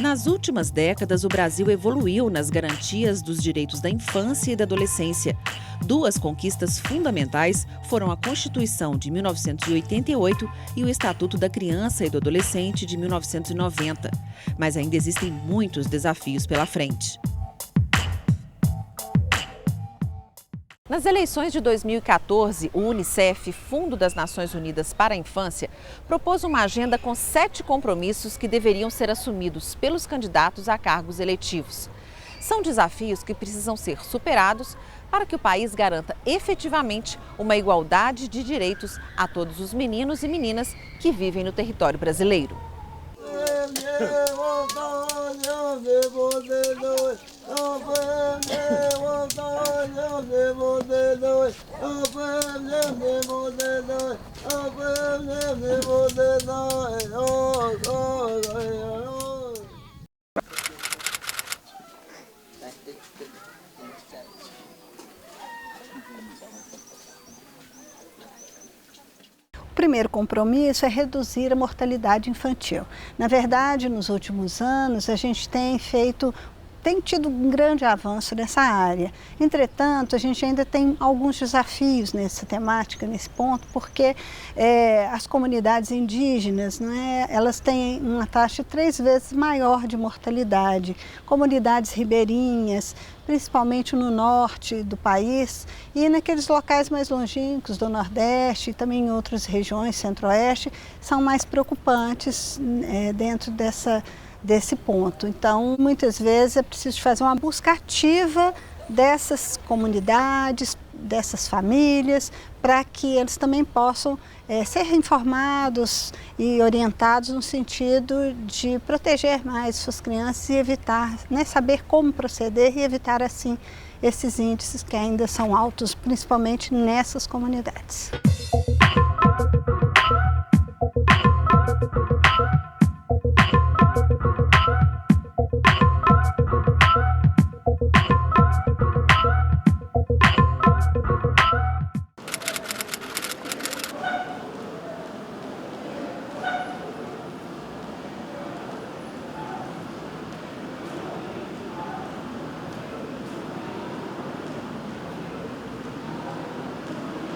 Nas últimas décadas, o Brasil evoluiu nas garantias dos direitos da infância e da adolescência. Duas conquistas fundamentais foram a Constituição de 1988 e o Estatuto da Criança e do Adolescente de 1990. Mas ainda existem muitos desafios pela frente. Nas eleições de 2014, o Unicef, Fundo das Nações Unidas para a Infância, propôs uma agenda com 7 compromissos que deveriam ser assumidos pelos candidatos a cargos eletivos. São desafios que precisam ser superados para que o país garanta efetivamente uma igualdade de direitos a todos os meninos e meninas que vivem no território brasileiro. O primeiro compromisso é reduzir a mortalidade infantil. Na verdade, nos últimos anos, a gente tem tido um grande avanço nessa área. Entretanto, a gente ainda tem alguns desafios nessa temática, nesse ponto, porque as comunidades indígenas, elas têm uma taxa 3 vezes maior de mortalidade. Comunidades ribeirinhas, principalmente no norte do país e naqueles locais mais longínquos do Nordeste e também em outras regiões, Centro-Oeste, são mais preocupantes dentro desse ponto. Então, muitas vezes é preciso fazer uma busca ativa dessas comunidades, dessas famílias, para que eles também possam ser informados e orientados no sentido de proteger mais suas crianças e evitar, saber como proceder e evitar assim esses índices que ainda são altos, principalmente nessas comunidades.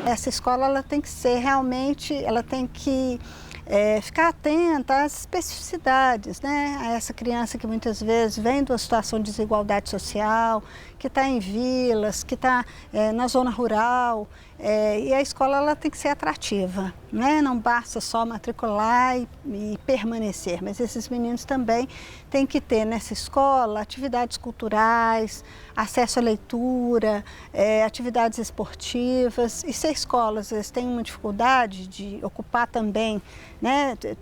Essa escola ela tem que ser realmente, ela tem que ficar atenta às especificidades, a essa criança que muitas vezes vem de uma situação de desigualdade social, que está em vilas, que está na zona rural, e a escola ela tem que ser atrativa, não basta só matricular e permanecer, mas esses meninos também têm que ter nessa escola atividades culturais, acesso à leitura, atividades esportivas, e se a escola às vezes tem uma dificuldade de ocupar também,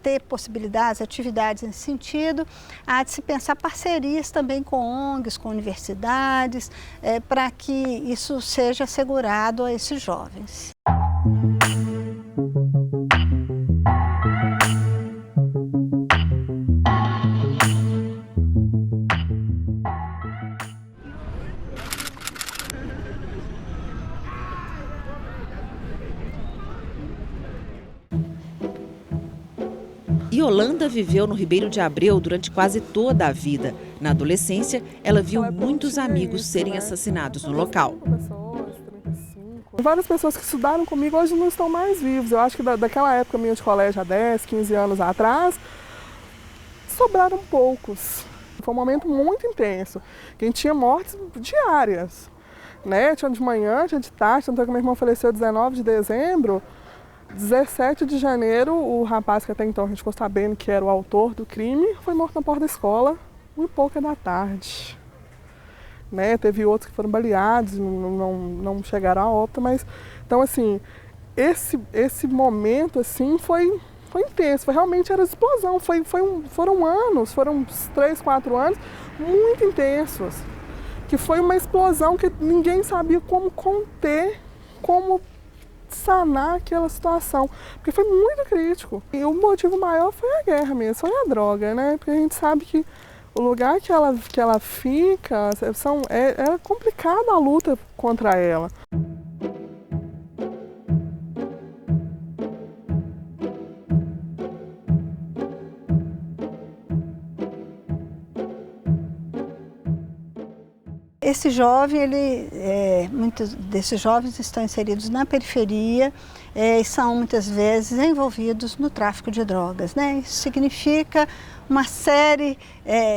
ter possibilidades, atividades nesse sentido, há de se pensar parcerias também com ONGs, com universidades, para que isso seja assegurado a esses jovens. Yolanda viveu no Ribeiro de Abreu durante quase toda a vida. Na adolescência, ela viu muitos amigos serem assassinados no local. Várias pessoas que estudaram comigo hoje não estão mais vivos. Eu acho que daquela época minha de colégio, há 10, 15 anos atrás, sobraram poucos. Foi um momento muito intenso, que a gente tinha mortes diárias. Tinha de manhã, tinha de tarde, tanto que meu irmão faleceu 19 de dezembro. 17 de janeiro, o rapaz que até então a gente ficou sabendo que era o autor do crime, foi morto na porta da escola, 1h pouca da tarde. Teve outros que foram baleados, não chegaram a óbito, mas... Então, assim, esse momento, assim, foi intenso, realmente era explosão, foram anos, foram uns 3, 4 anos muito intensos, que foi uma explosão que ninguém sabia como conter, como sanar aquela situação, porque foi muito crítico. E o motivo maior foi a guerra mesmo, foi a droga, porque a gente sabe que o lugar que ela fica, é complicada a luta contra ela. Esse jovem, muitos desses jovens estão inseridos na periferia e são muitas vezes envolvidos no tráfico de drogas, né? Isso significa uma série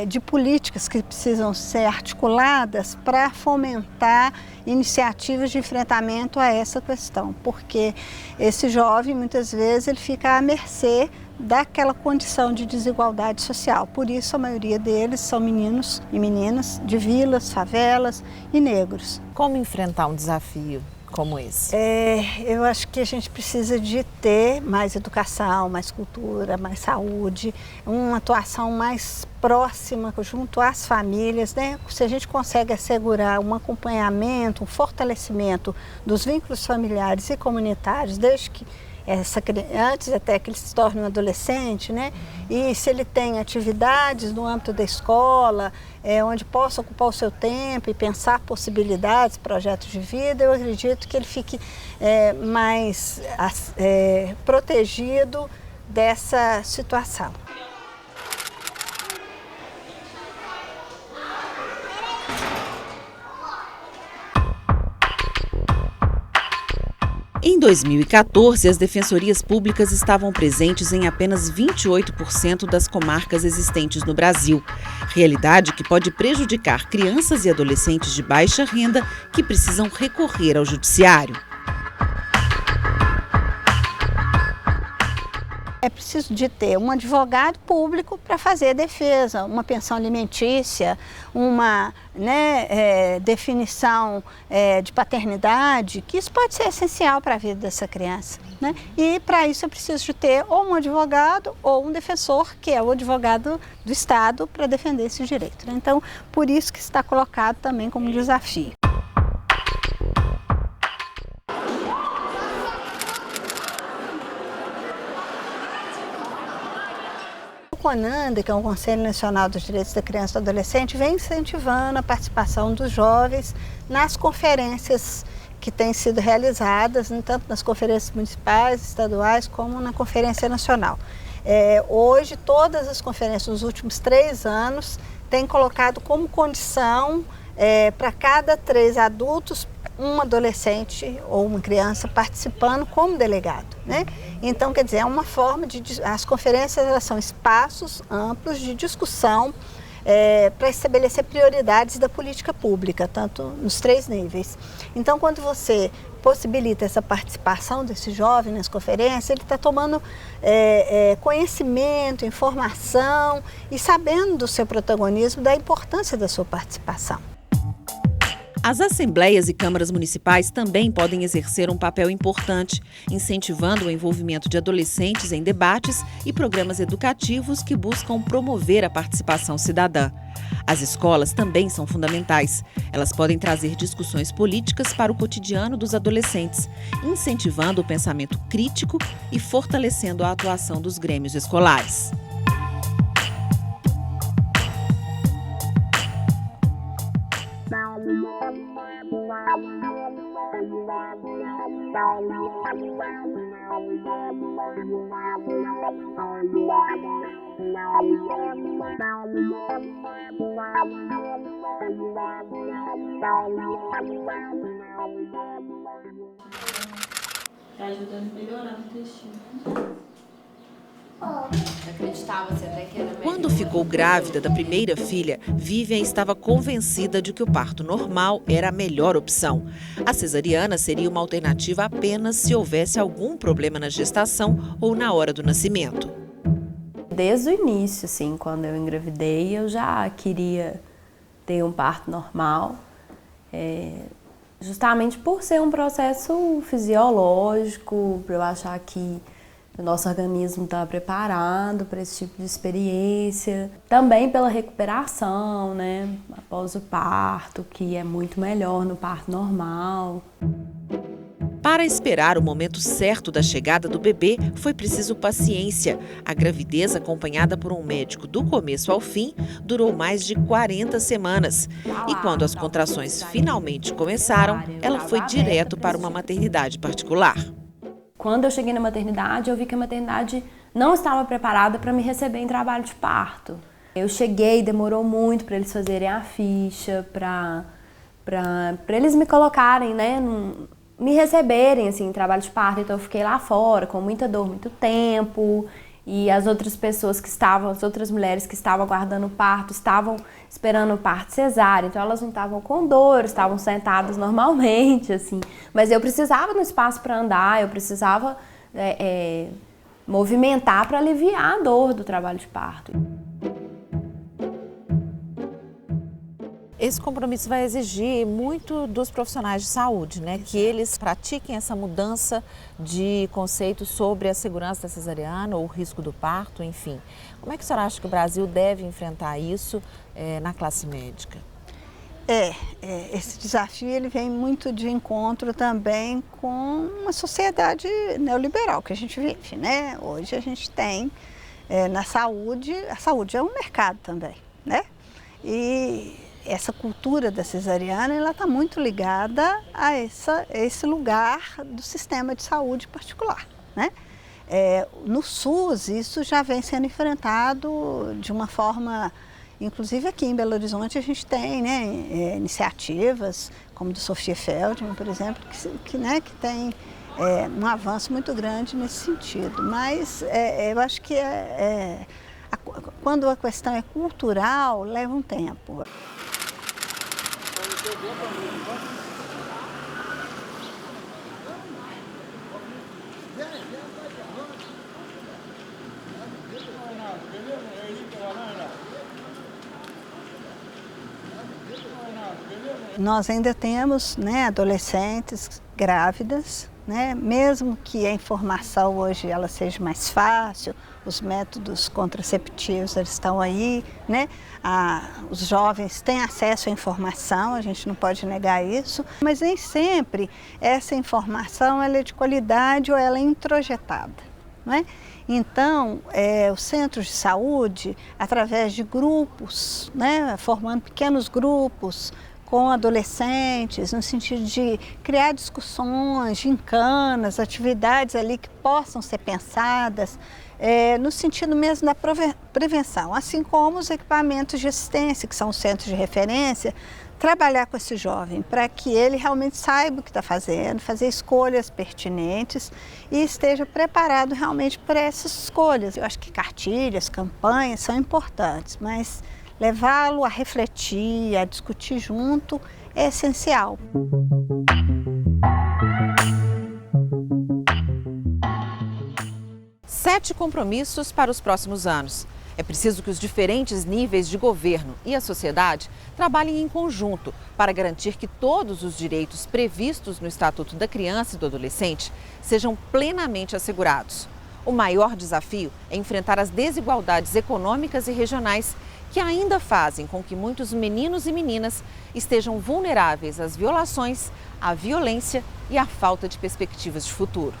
de políticas que precisam ser articuladas para fomentar iniciativas de enfrentamento a essa questão, porque esse jovem muitas vezes ele fica à mercê daquela condição de desigualdade social. Por isso a maioria deles são meninos e meninas de vilas, favelas e negros. Como enfrentar um desafio como esse? Eu acho que a gente precisa de ter mais educação, mais cultura, mais saúde, uma atuação mais próxima junto às famílias, né? Se a gente consegue assegurar um acompanhamento, um fortalecimento dos vínculos familiares e comunitários, desde que antes até que ele se torne um adolescente, né? E se ele tem atividades no âmbito da escola, onde possa ocupar o seu tempo e pensar possibilidades, projetos de vida, eu acredito que ele fique mais protegido dessa situação. Em 2014, as defensorias públicas estavam presentes em apenas 28% das comarcas existentes no Brasil. Realidade que pode prejudicar crianças e adolescentes de baixa renda que precisam recorrer ao judiciário. É preciso de ter um advogado público para fazer a defesa, uma pensão alimentícia, uma definição de paternidade, que isso pode ser essencial para a vida dessa criança, né? E para isso é preciso de ter ou um advogado ou um defensor, que é o advogado do Estado, para defender esse direito, né? Então, por isso que está colocado também como desafio. O CONANDA, que é o Conselho Nacional dos Direitos da Criança e do Adolescente, vem incentivando a participação dos jovens nas conferências que têm sido realizadas, tanto nas conferências municipais, estaduais, como na Conferência Nacional. Hoje, todas as conferências nos últimos 3 anos têm colocado como condição para cada 3 adultos, um adolescente ou uma criança participando como delegado, né? Então, quer dizer, é uma forma as conferências elas são espaços amplos de discussão para estabelecer prioridades da política pública, tanto nos 3 níveis. Então, quando você possibilita essa participação desse jovem nas conferências, ele está tomando conhecimento, informação e sabendo do seu protagonismo, da importância da sua participação. As assembleias e câmaras municipais também podem exercer um papel importante, incentivando o envolvimento de adolescentes em debates e programas educativos que buscam promover a participação cidadã. As escolas também são fundamentais. Elas podem trazer discussões políticas para o cotidiano dos adolescentes, incentivando o pensamento crítico e fortalecendo a atuação dos grêmios escolares. Tá ajudando a melhorar o intestino. Quando ficou grávida da primeira filha, Vivian estava convencida de que o parto normal era a melhor opção. A cesariana seria uma alternativa apenas se houvesse algum problema na gestação ou na hora do nascimento. Desde o início, assim, quando eu engravidei, eu já queria ter um parto normal, justamente por ser um processo fisiológico, para eu achar que o nosso organismo está preparado para esse tipo de experiência. Também pela recuperação, né, após o parto, que é muito melhor no parto normal. Para esperar o momento certo da chegada do bebê, foi preciso paciência. A gravidez, acompanhada por um médico do começo ao fim, durou mais de 40 semanas. E quando as contrações finalmente começaram, ela foi direto para uma maternidade particular. Quando eu cheguei na maternidade, eu vi que a maternidade não estava preparada para me receber em trabalho de parto. Eu cheguei, demorou muito para eles fazerem a ficha, para para eles me colocarem, né, me receberem assim, em trabalho de parto. Então eu fiquei lá fora com muita dor, muito tempo. E as outras pessoas que estavam, as outras mulheres que estavam aguardando o parto, estavam esperando o parto cesárea. Então elas não estavam com dor, estavam sentadas normalmente, assim. Mas eu precisava de um espaço para andar, eu precisava movimentar para aliviar a dor do trabalho de parto. Esse compromisso vai exigir muito dos profissionais de saúde, né? Que eles pratiquem essa mudança de conceito sobre a segurança da cesariana ou o risco do parto, enfim. Como é que a senhora acha que o Brasil deve enfrentar isso na classe médica? Esse desafio ele vem muito de encontro também com uma sociedade neoliberal que a gente vive, né? Hoje a gente tem na saúde, a saúde é um mercado também, né? E essa cultura da cesariana ela está muito ligada a esse lugar do sistema de saúde particular, né? No SUS isso já vem sendo enfrentado de uma forma, inclusive aqui em Belo Horizonte a gente tem, né, iniciativas como do Sofia Feldman, por exemplo, que tem um avanço muito grande nesse sentido. Mas eu acho que quando a questão é cultural, leva um tempo. Nós ainda temos, né, adolescentes grávidas, né, mesmo que a informação hoje ela seja mais fácil, os métodos contraceptivos eles estão aí, né, os jovens têm acesso à informação, a gente não pode negar isso, mas nem sempre essa informação ela é de qualidade ou ela é introjetada, não é? Então, os centros de saúde, através de grupos, né, formando pequenos grupos, com adolescentes, no sentido de criar discussões, gincanas, atividades ali que possam ser pensadas, no sentido mesmo da prevenção, assim como os equipamentos de assistência, que são os centros de referência, trabalhar com esse jovem para que ele realmente saiba o que está fazendo, fazer escolhas pertinentes e esteja preparado realmente para essas escolhas. Eu acho que cartilhas, campanhas são importantes, mas levá-lo a refletir, a discutir junto é essencial. Sete compromissos para os próximos anos. É preciso que os diferentes níveis de governo e a sociedade trabalhem em conjunto para garantir que todos os direitos previstos no Estatuto da Criança e do Adolescente sejam plenamente assegurados. O maior desafio é enfrentar as desigualdades econômicas e regionais que ainda fazem com que muitos meninos e meninas estejam vulneráveis às violações, à violência e à falta de perspectivas de futuro.